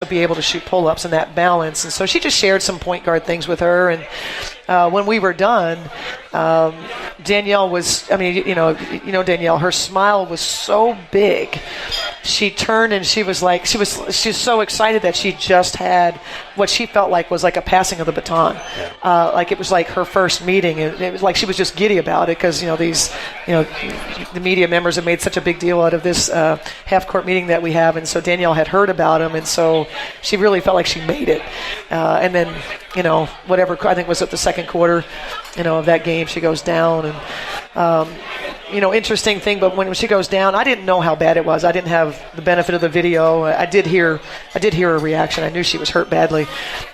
be able to shoot pull-ups and that balance. And so she just shared some point guard things with her. And when we were done, Danielle was, I mean, you know Danielle, her smile was so big. She turned and she was like, she was so excited that she just had what she felt like was like a passing of the baton. Yeah. Like it was like her first meeting. It was like she was just giddy about it because, the media members have made such a big deal out of this half-court meeting that we have. And so Danielle had heard about him. And so she really felt like she made it. And then, whatever, I think was at the second quarter, of that game, she goes down. And, interesting thing, but when she goes down, I didn't know how bad it was. I didn't have the benefit of the video. I did hear her reaction. I knew she was hurt badly.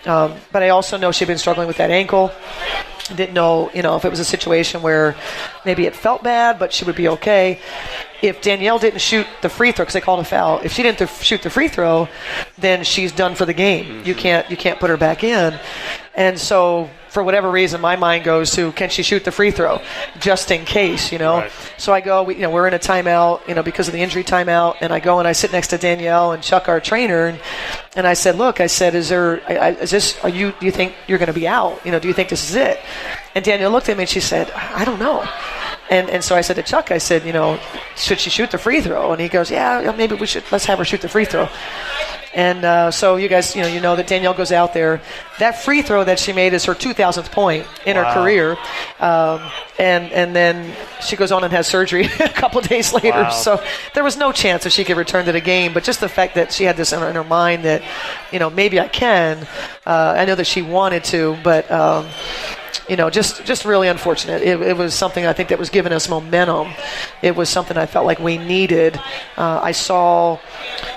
But I also know she'd been struggling with that ankle. I didn't know, if it was a situation where maybe it felt bad, but she would be okay. If Danielle didn't shoot the free throw, because they called a foul, if she didn't shoot the free throw, then she's done for the game. Mm-hmm. You can't put her back in. And so, for whatever reason, my mind goes to, can she shoot the free throw, just in case, Right. So I go, we're in a timeout, because of the injury timeout, and I go and I sit next to Danielle and Chuck, our trainer, and I said, look, do you think you're going to be out? Do you think this is it? And Danielle looked at me and she said, I don't know. And so I said to Chuck, I said, should she shoot the free throw? And he goes, yeah, maybe let's have her shoot the free throw. And so you guys, you know that Danielle goes out there. That free throw that she made is her 2,000th point in her career. And then she goes on and has surgery a couple of days later. Wow. So there was no chance that she could return to the game. But just the fact that she had this in her mind that, maybe I can. I know that she wanted to, but... just really unfortunate. It was something I think that was giving us momentum. It was something I felt like we needed. I saw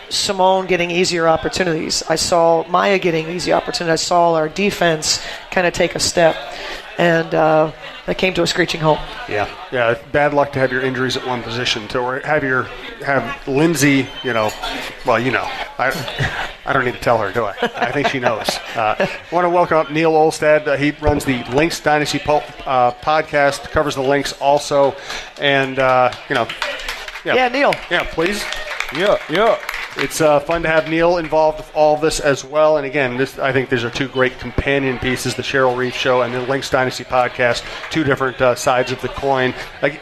Simone getting easier opportunities. I saw Maya getting easy opportunities. I saw our defense kind of take a step. And that came to a screeching halt. Yeah. Bad luck to have your injuries at one position. To have Lindsay, I don't need to tell her, do I? I think she knows. I want to welcome up Neil Olstad. He runs the Lynx Dynasty Podcast, covers the Lynx also. And, Neil. Yeah, please. Yeah. It's fun to have Neil involved with all of this as well. And again, I think these are two great companion pieces, the Cheryl Reeve Show and the Lynx Dynasty Podcast, two different sides of the coin.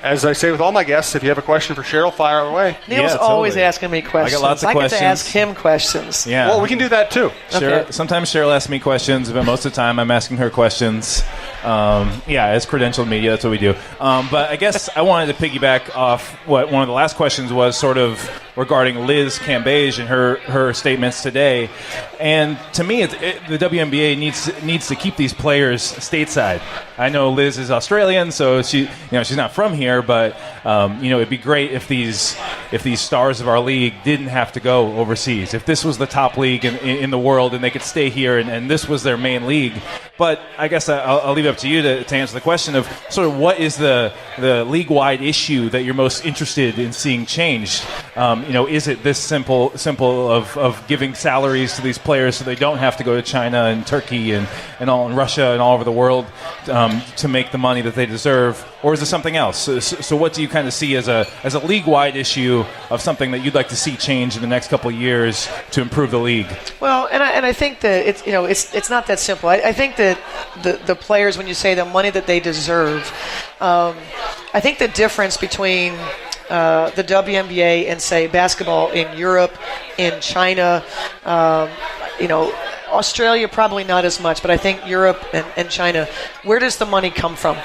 As I say with all my guests, if you have a question for Cheryl, fire away. Neil's always asking me questions. I got lots of questions. I get to ask him questions. Yeah. Well, we can do that too. Okay. Sometimes Cheryl asks me questions, but most of the time I'm asking her questions. As credentialed media, that's what we do. But I guess I wanted to piggyback off what one of the last questions was, sort of regarding Liz Cambage and her statements today. And to me, the WNBA needs to keep these players stateside. I know Liz is Australian, so she's not from here, but it'd be great if these stars of our league didn't have to go overseas. If this was the top league in the world and they could stay here and this was their main league. But I guess I'll leave it up to you to answer the question of sort of what is the league-wide issue that you're most interested in seeing changed? Is it this simple of giving salaries to these players so they don't have to go to China and Turkey and all in Russia and all over the world to make the money that they deserve, or is it something else? So what do you kind of see as a league-wide issue of something that you'd like to see change in the next couple of years to improve the league? Well, and I think that it's not that simple. I think that the players, when you say the money that they deserve, I think the difference between the WNBA and, say, basketball in Europe, in China, Australia probably not as much, but I think Europe and China, where does the money come from?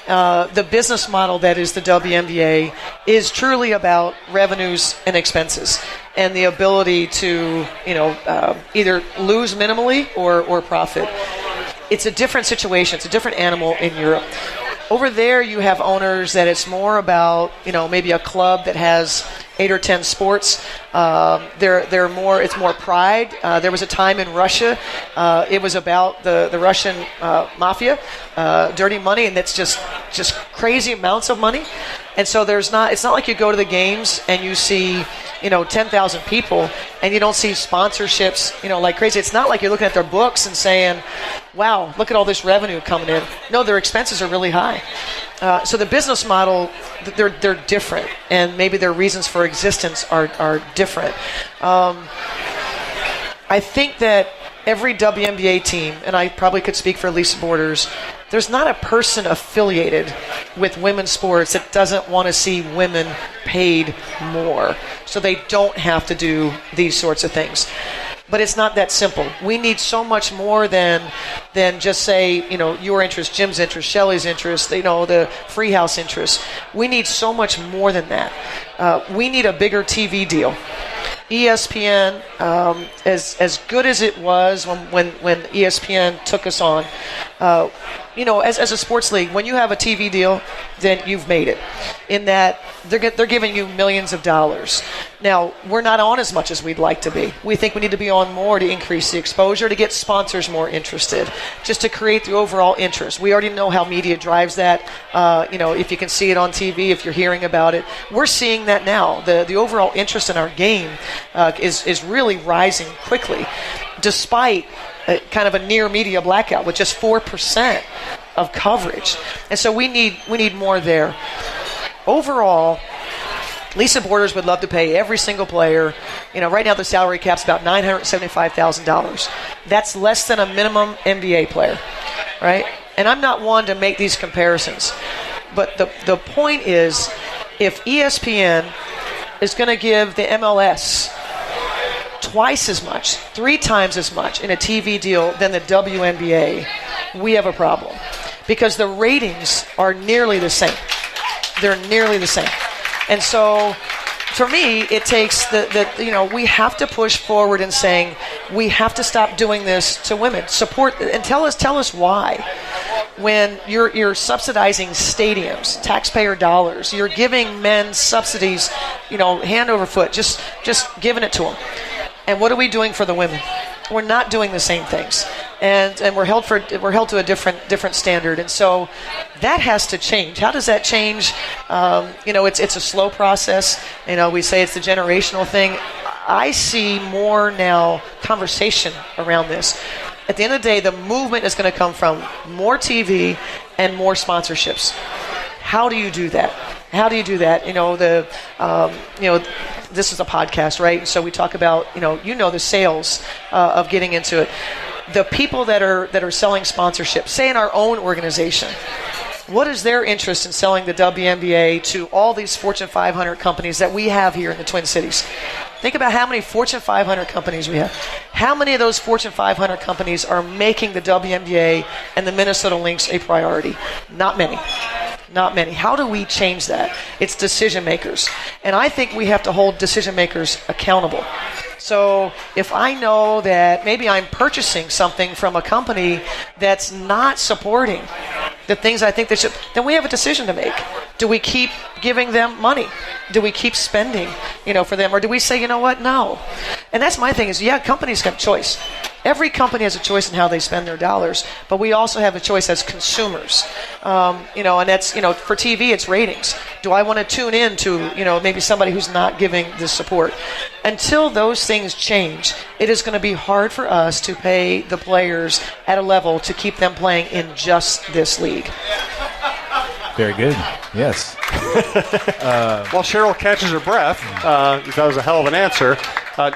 The business model that is the WNBA is truly about revenues and expenses and the ability to, either lose minimally or profit. It's a different situation. It's a different animal in Europe. Over there, you have owners that it's more about, maybe a club that has 8 or 10 sports. It's more pride. There was a time in Russia, it was about the Russian mafia, dirty money, and that's just crazy amounts of money. And so it's not like you go to the games and you see, 10,000 people and you don't see sponsorships, like crazy. It's not like you're looking at their books and saying, wow, look at all this revenue coming in. No, their expenses are really high. So the business model, they're different, and maybe their reasons for existence are different. I think that every WNBA team, and I probably could speak for Lisa Borders, there's not a person affiliated with women's sports that doesn't want to see women paid more so they don't have to do these sorts of things. But it's not that simple. We need so much more than just say, your interest, Jim's interest, Shelly's interest, the Freehouse interest. We need so much more than that. We need a bigger TV deal. ESPN, as good as it was when ESPN took us on, as a sports league, when you have a TV deal, then you've made it. In that they're giving you millions of dollars. Now, we're not on as much as we'd like to be. We think we need to be on more to increase the exposure, to get sponsors more interested, just to create the overall interest. We already know how media drives that. If you can see it on TV, if you're hearing about it, we're seeing that now. The overall interest in our game is really rising quickly, despite kind of a near media blackout with just 4% of coverage. And so we need more there. Overall, Lisa Borders would love to pay every single player. Right now the salary cap's about $975,000. That's less than a minimum NBA player, right? And I'm not one to make these comparisons. But the point is, if ESPN is going to give the MLS twice as much, 3 times as much in a TV deal than the WNBA, we have a problem. Because the ratings are nearly the same. They're nearly the same. And so, for me, it takes we have to push forward in saying we have to stop doing this to women. Support and tell us why. When you're subsidizing stadiums, taxpayer dollars, you're giving men subsidies, hand over foot, just giving it to them. And what are we doing for the women? We're not doing the same things, and we're held to a different standard, and so that has to change. How does that change? It's a slow process. We say it's the generational thing. I see more now conversation around this. At the end of the day, the movement is going to come from more TV and more sponsorships. How do you do that? How do you do that? This is a podcast, right? So we talk about, the sales of getting into it. The people that are selling sponsorship, say in our own organization, what is their interest in selling the WNBA to all these Fortune 500 companies that we have here in the Twin Cities? Think about how many Fortune 500 companies we have. How many of those Fortune 500 companies are making the WNBA and the Minnesota Lynx a priority? Not many. Not many. How do we change that? It's decision makers. And I think we have to hold decision makers accountable. So if I know that maybe I'm purchasing something from a company that's not supporting the things I think they should, then we have a decision to make. Do we keep giving them money? Do we keep spending, for them? Or do we say, you know what, no? And that's my thing is, companies have choice. Every company has a choice in how they spend their dollars, but we also have a choice as consumers. And that's, for TV, it's ratings. Do I want to tune in to, maybe somebody who's not giving the support? Until those things change, it is going to be hard for us to pay the players at a level to keep them playing in just this league. Very good. Yes. While Cheryl catches her breath, that was a hell of an answer.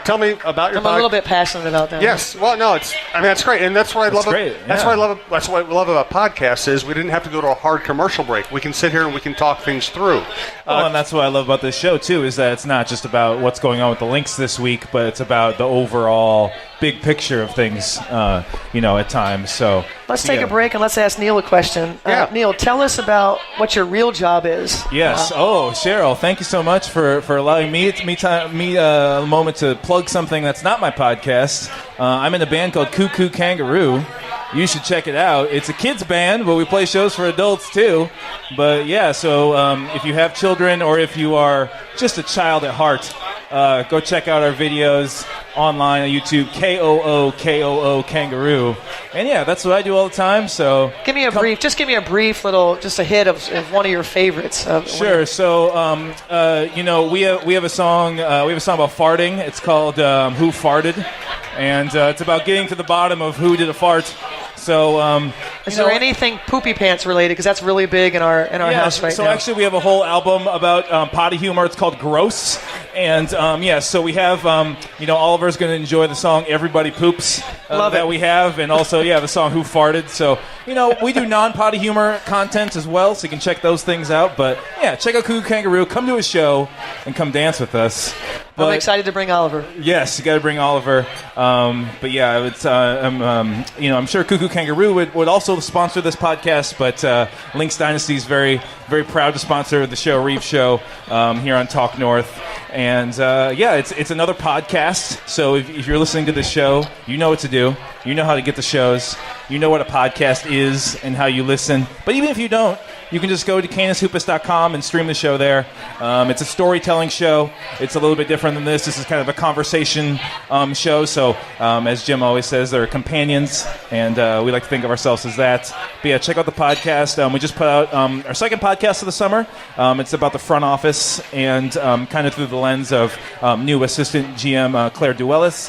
Tell me about your. I'm a little bit passionate about that. Yes. Well, no, that's great, and that's what I love. That's what I love. That's what I love about podcasts is we didn't have to go to a hard commercial break. We can sit here and we can talk things through. And that's what I love about this show too, is that it's not just about what's going on with the Lynx this week, but it's about the overall big picture of things. At times. So let's take a break and let's ask Neil a question. Neil, tell us about what your real job is. Yes. Cheryl, thank you so much for allowing me a moment to plug something that's not my podcast. I'm in a band called Cuckoo Kangaroo. You should check it out. It's a kids band, but we play shows for adults too. But if you have children or if you are just a child at heart, go check out our videos online on YouTube, KOO Kangaroo. And that's what I do all the time. So give me a brief little, just a hit of one of your favorites. Sure. So we have a song about farting. It's called Who Farted, and it's about getting to the bottom of who did a fart. So, is there anything poopy pants related? Because that's really big in our house right now. So actually, we have a whole album about potty humor. It's called Gross, And so we have, Oliver's going to enjoy the song "Everybody Poops" that we have, and also, the song "Who Farted." So, we do non-potty humor content as well, so you can check those things out. But check out Cuckoo Kangaroo, come to his show, and come dance with us. I'm excited to bring Oliver. Yes, you got to bring Oliver. I'm sure Cuckoo Kangaroo would also sponsor this podcast, but Lynx Dynasty is very, very proud to sponsor the Cheryl Reeve Show here on Talk North. And it's another podcast. So if you're listening to this show, you know what to do. You know how to get the shows. You know what a podcast is and how you listen. But even if you don't, you can just go to canishoopus.com and stream the show there. It's a storytelling show. It's a little bit different than this. This is kind of a conversation show. So as Jim always says, they're companions, and we like to think of ourselves as that. But check out the podcast. We just put out our second podcast of the summer. It's about the front office and kind of through the lens of new assistant GM Claire Duellis,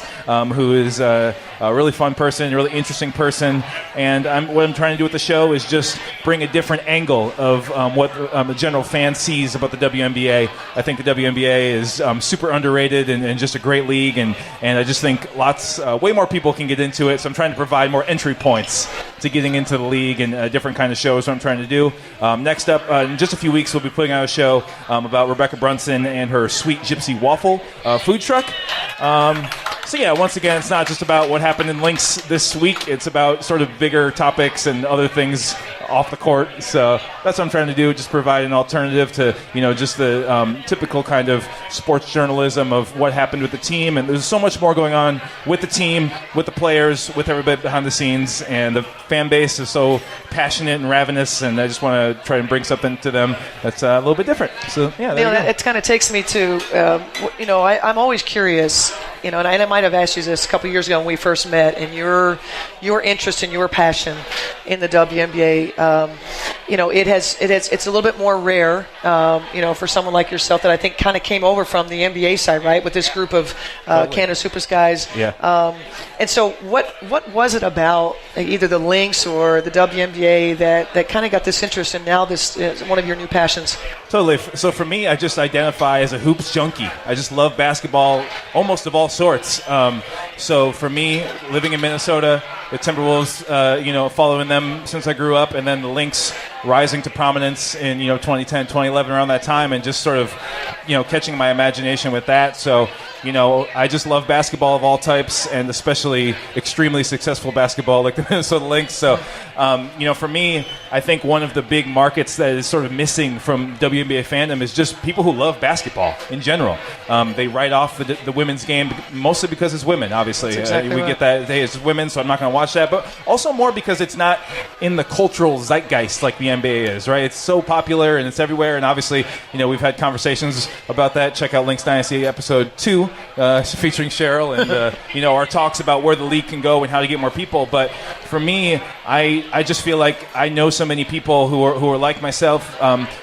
who is a really fun person, a really interesting person. And what I'm trying to do with the show is just bring a different angle of what the general fan sees about the WNBA. I think the WNBA is super underrated and just a great league, and I just think way more people can get into it. So I'm trying to provide more entry points to getting into the league and different kind of shows. What I'm trying to do. Next up, in just a few weeks, we'll be putting out a show about Rebecca Brunson and her Sweet Gypsy Waffle food truck. Once again, it's not just about what happened in Lynx this week. It's about sort of bigger topics and other things off the court. So that's what I'm trying to do, just provide an alternative to, just the typical kind of sports journalism of what happened with the team. And there's so much more going on with the team, with the players, with everybody behind the scenes. And the fan base is so passionate and ravenous, and I just want to try and bring something to them that's a little bit different. So, it kind of takes me to, I'm always curious, and I might have asked you this a couple years ago when we first met, and your interest and your passion in the WNBA. It's a little bit more rare, for someone like yourself that I think kind of came over from the NBA side, right, with this group of Canis Hoopus guys. Yeah. And so what was it about either the Lynx or the WNBA that kind of got this interest, and now this is one of your new passions? Totally. So for me, I just identify as a hoops junkie. I just love basketball almost of all sorts. So for me, living in Minnesota, the Timberwolves, following them since I grew up, and then the Lynx rising to prominence in 2010, 2011, around that time, and just sort of catching my imagination with that. So I just love basketball of all types, and especially extremely successful basketball like the Minnesota Lynx. So for me, I think one of the big markets that is sort of missing from WNBA fandom is just people who love basketball in general. They write off the women's game mostly because it's women, obviously. Exactly we right. get that, hey, it's women, so I'm not going to watch that. But also more because it's not in the cultural zeitgeist like the NBA is, right? It's so popular and it's everywhere. And obviously, we've had conversations about that. Check out Lynx Dynasty episode 2, featuring Cheryl, and our talks about where the league can go and how to get more people. But for me, I just feel like I know so many people who are like myself,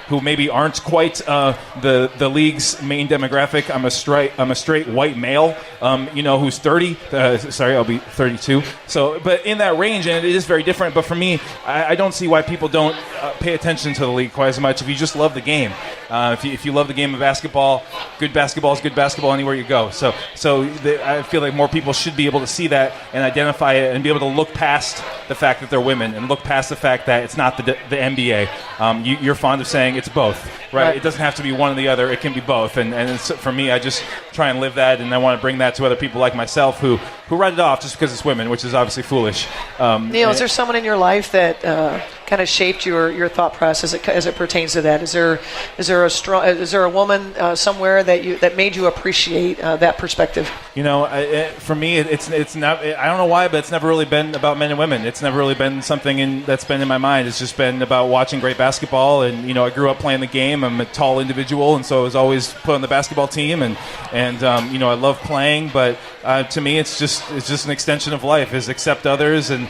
who maybe aren't quite the league's main demographic. I'm a straight white male, who's 30. I'll be 32. So, but in that range, and it is very different. But for me, I don't see why people don't pay attention to the league quite as much if you just love the game. If you love the game of basketball, good basketball is good basketball anywhere you go. So I feel like more people should be able to see that and identify it and be able to look past the fact that they're women and look past the fact that it's not the NBA. You're fond of saying it's both, right? It doesn't have to be one or the other. It can be both. And it's, for me, I just try and live that, and I want to bring that to other people like myself who write it off just because it's women, which is obviously foolish. Neil, is there someone in your life that kind of shaped your thought process as it pertains to that? Is there a woman somewhere that made you appreciate that perspective? For me, it's not. I don't know why, but it's never really been about men and women. It's never really been something that's been in my mind. It's just been about watching great basketball, and I grew up playing the game. I'm a tall individual, and so I was always put on the basketball team, and I love playing. But to me, it's just an extension of life. Is accept others and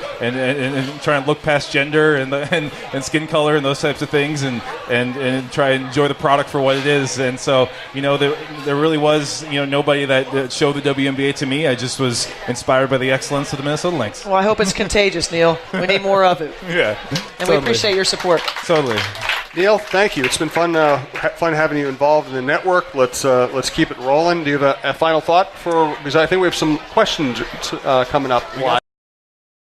try and look past gender and skin color and those types of things, and try and enjoy the product for what it is. And so there really was nobody that showed the WNBA to me. I just was inspired by the excellence of the Minnesota Lynx. Well, I hope it's contagious, Neil. We need more of it. Yeah, and we appreciate your support. Totally. Neil, thank you. It's been fun having you involved in the network. Let's keep it rolling. Do you have a final thought because I think we have some questions coming up.